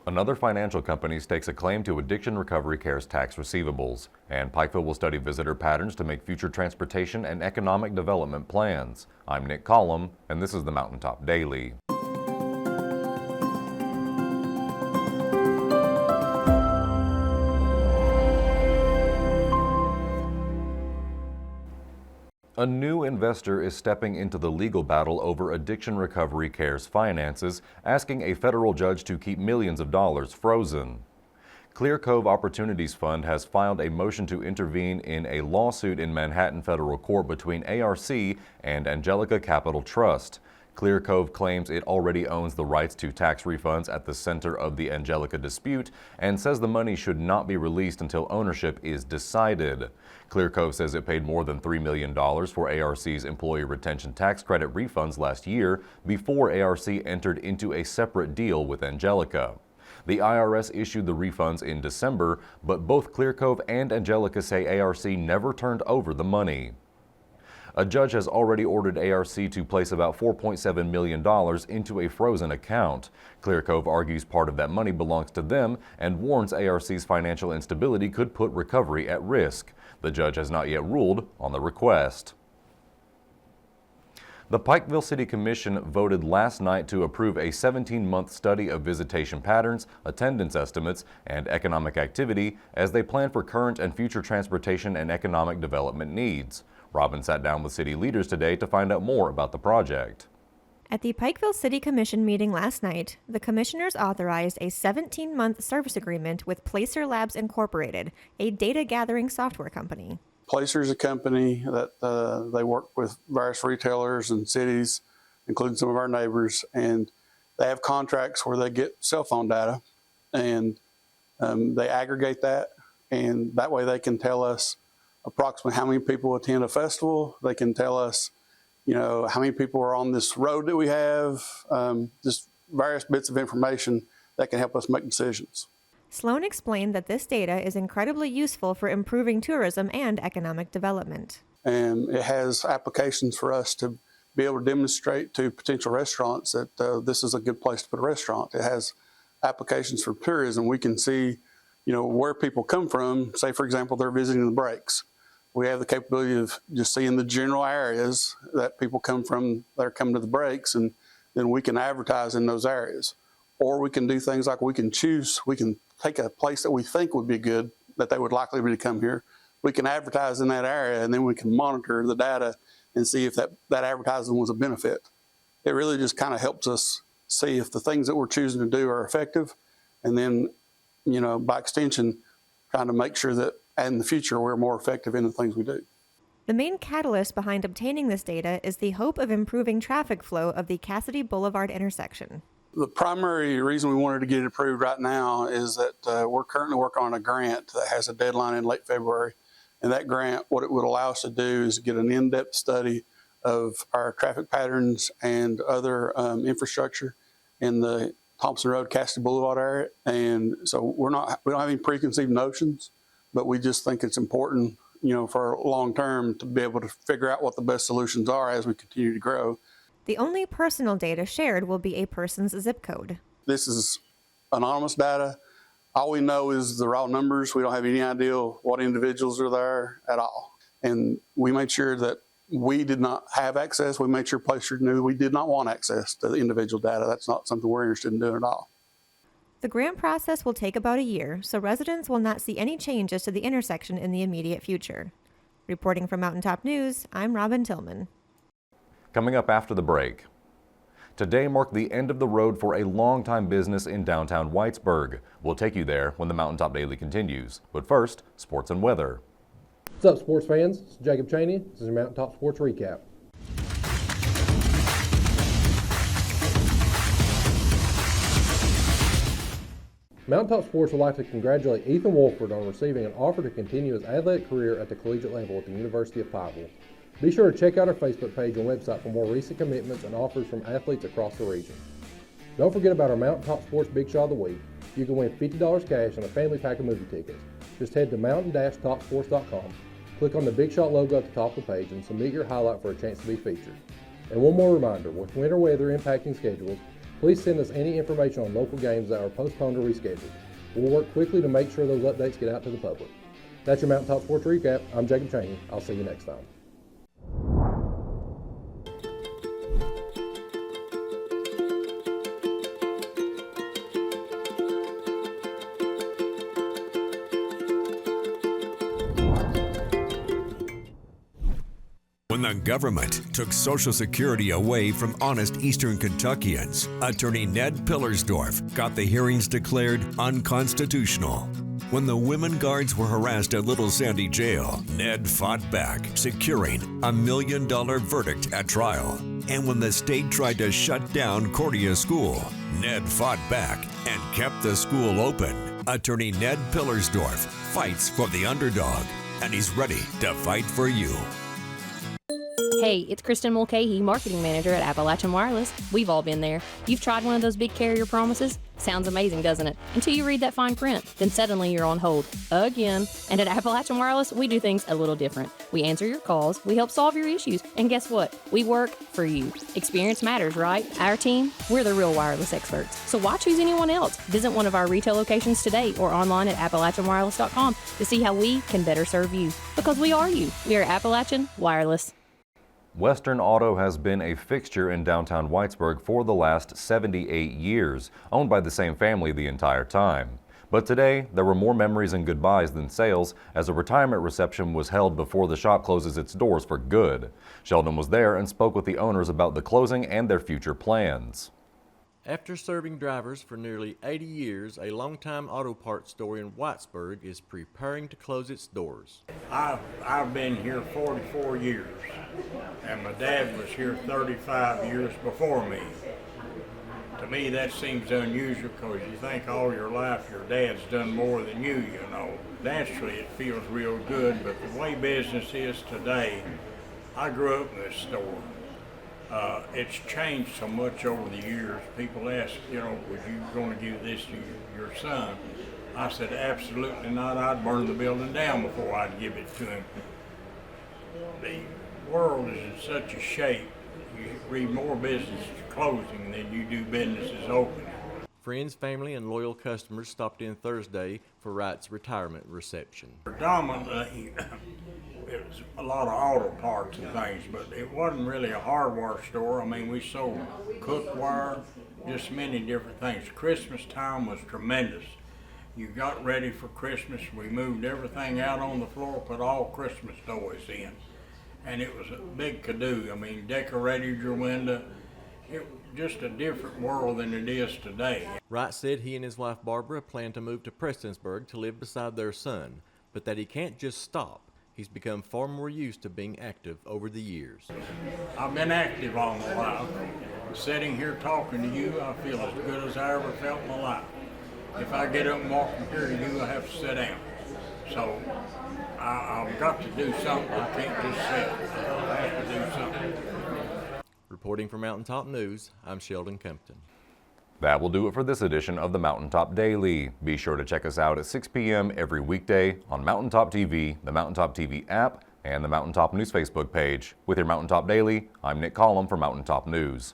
Another financial company stakes a claim to Addiction Recovery Care's tax receivables, and Pikeville will study visitor patterns to make future transportation and economic development plans. I'm Nick Collum, and this is the Mountaintop Daily. A new investor is stepping into the legal battle over Addiction Recovery Care's finances, asking a federal judge to keep millions of dollars frozen. Clear Cove Opportunities Fund has filed a motion to intervene in a lawsuit in Manhattan federal court between ARC and Angelica Capital Trust. Clear Cove claims it already owns the rights to tax refunds at the center of the Angelica dispute and says the money should not be released until ownership is decided. Clear Cove says it paid more than $3 million for ARC's employee retention tax credit refunds last year before ARC entered into a separate deal with Angelica. The IRS issued the refunds in December, but both Clear Cove and Angelica say ARC never turned over the money. A judge has already ordered ARC to place about $4.7 million into a frozen account. Clear Cove argues part of that money belongs to them and warns ARC's financial instability could put recovery at risk. The judge has not yet ruled on the request. The Pikeville City Commission voted last night to approve a 17-month study of visitation patterns, attendance estimates, and economic activity as they plan for current and future transportation and economic development needs. Robin sat down with city leaders today to find out more about the project. At the Pikeville City Commission meeting last night, the commissioners authorized a 17-month service agreement with Placer Labs Incorporated, a data gathering software company. Placer is a company that they work with various retailers and cities, including some of our neighbors, and they have contracts where they get cell phone data, and they aggregate that, and that way they can tell us approximately how many people attend a festival. They can tell us, how many people are on this road that we have, just various bits of information that can help us make decisions. Sloan explained that this data is incredibly useful for improving tourism and economic development. And it has applications for us to be able to demonstrate to potential restaurants that this is a good place to put a restaurant. It has applications for tourism. We can see, where people come from. Say, for example, they're visiting the breaks. We have the capability of just seeing the general areas that people come from that are coming to the breaks, and then we can advertise in those areas. Or we can do things like we can take a place that we think would be good, that they would likely be to come here. We can advertise in that area, and then we can monitor the data and see if that advertising was a benefit. It really just kind of helps us see if the things that we're choosing to do are effective, and then, by extension, trying to make sure that in the future we're more effective in the things we do. The main catalyst behind obtaining this data is the hope of improving traffic flow of the Cassidy Boulevard intersection. The primary reason we wanted to get it approved right now is that we're currently working on a grant that has a deadline in late February. And that grant, what it would allow us to do is get an in-depth study of our traffic patterns and other infrastructure in the Thompson Road, Cassidy Boulevard area. And so we don't have any preconceived notions, but we just think it's important, for long term to be able to figure out what the best solutions are as we continue to grow. The only personal data shared will be a person's zip code. This is anonymous data. All we know is the raw numbers. We don't have any idea what individuals are there at all. And we made sure that we did not have access. We made sure Placer knew we did not want access to the individual data. That's not something we're interested in doing at all. The grant process will take about a year, so residents will not see any changes to the intersection in the immediate future. Reporting from Mountaintop News, I'm Robin Tillman. Coming up after the break. Today marked the end of the road for a longtime business in downtown Whitesburg. We'll take you there when the Mountaintop Daily continues. But first, sports and weather. What's up, sports fans? It's Jacob Cheney. This is your Mountaintop Sports Recap. Mountaintop Sports would like to congratulate Ethan Wolford on receiving an offer to continue his athletic career at the collegiate level at the University of Pikeville. Be sure to check out our Facebook page and website for more recent commitments and offers from athletes across the region. Don't forget about our Mountaintop Sports Big Shot of the Week. You can win $50 cash and a family pack of movie tickets. Just head to mountain-topsports.com, click on the Big Shot logo at the top of the page, and submit your highlight for a chance to be featured. And one more reminder, with winter weather impacting schedules, Please send us any information on local games that are postponed or rescheduled. We'll work quickly to make sure those updates get out to the public. That's your Mountaintop Sports Recap. I'm Jacob Cheney. I'll see you next time. When the government took Social Security away from honest Eastern Kentuckians, Attorney Ned Pillersdorf got the hearings declared unconstitutional. When the women guards were harassed at Little Sandy Jail, Ned fought back, securing a $1 million verdict at trial. And when the state tried to shut down Cordia School, Ned fought back and kept the school open. Attorney Ned Pillersdorf fights for the underdog, and he's ready to fight for you. Hey, it's Kristen Mulcahy, Marketing Manager at Appalachian Wireless. We've all been there. You've tried one of those big carrier promises? Sounds amazing, doesn't it? Until you read that fine print. Then suddenly you're on hold. Again. And at Appalachian Wireless, we do things a little different. We answer your calls, we help solve your issues, and guess what? We work for you. Experience matters, right? Our team, we're the real wireless experts. So why choose anyone else? Visit one of our retail locations today or online at AppalachianWireless.com to see how we can better serve you. Because we are you. We are Appalachian Wireless. Western Auto has been a fixture in downtown Whitesburg for the last 78 years, owned by the same family the entire time. But today, there were more memories and goodbyes than sales, as a retirement reception was held before the shop closes its doors for good. Sheldon was there and spoke with the owners about the closing and their future plans. After serving drivers for nearly 80 years, a longtime auto parts store in Whitesburg is preparing to close its doors. I've been here 44 years, and my dad was here 35 years before me. To me, that seems unusual because you think all your life your dad's done more than you know. Naturally, it feels real good, but the way business is today, I grew up in this store. It's changed so much over the years. People ask, would you going to give this to your son? I said, absolutely not. I'd burn the building down before I'd give it to him. The world is in such a shape, you read more businesses closing than you do businesses opening. Friends, family, and loyal customers stopped in Thursday for Wright's retirement reception. Predominantly, it was a lot of auto parts and things, but it wasn't really a hardware store. I mean, we sold cookware, just many different things. Christmas time was tremendous. You got ready for Christmas. We moved everything out on the floor, put all Christmas toys in. And it was a big to-do. I mean, decorated your window. It was just a different world than it is today. Wright said he and his wife Barbara plan to move to Prestonsburg to live beside their son, but that he can't just stop. He's become far more used to being active over the years. I've been active all my life. Sitting here talking to you, I feel as good as I ever felt in my life. If I get up and walk from here to you, I have to sit down. So I've got to do something. I can't just sit. I have to do something. Reporting for Mountaintop News, I'm Sheldon Compton. That will do it for this edition of the Mountaintop Daily. Be sure to check us out at 6 p.m. every weekday on Mountaintop TV, the Mountaintop TV app, and the Mountaintop News Facebook page. With your Mountaintop Daily, I'm Nick Collum for Mountaintop News.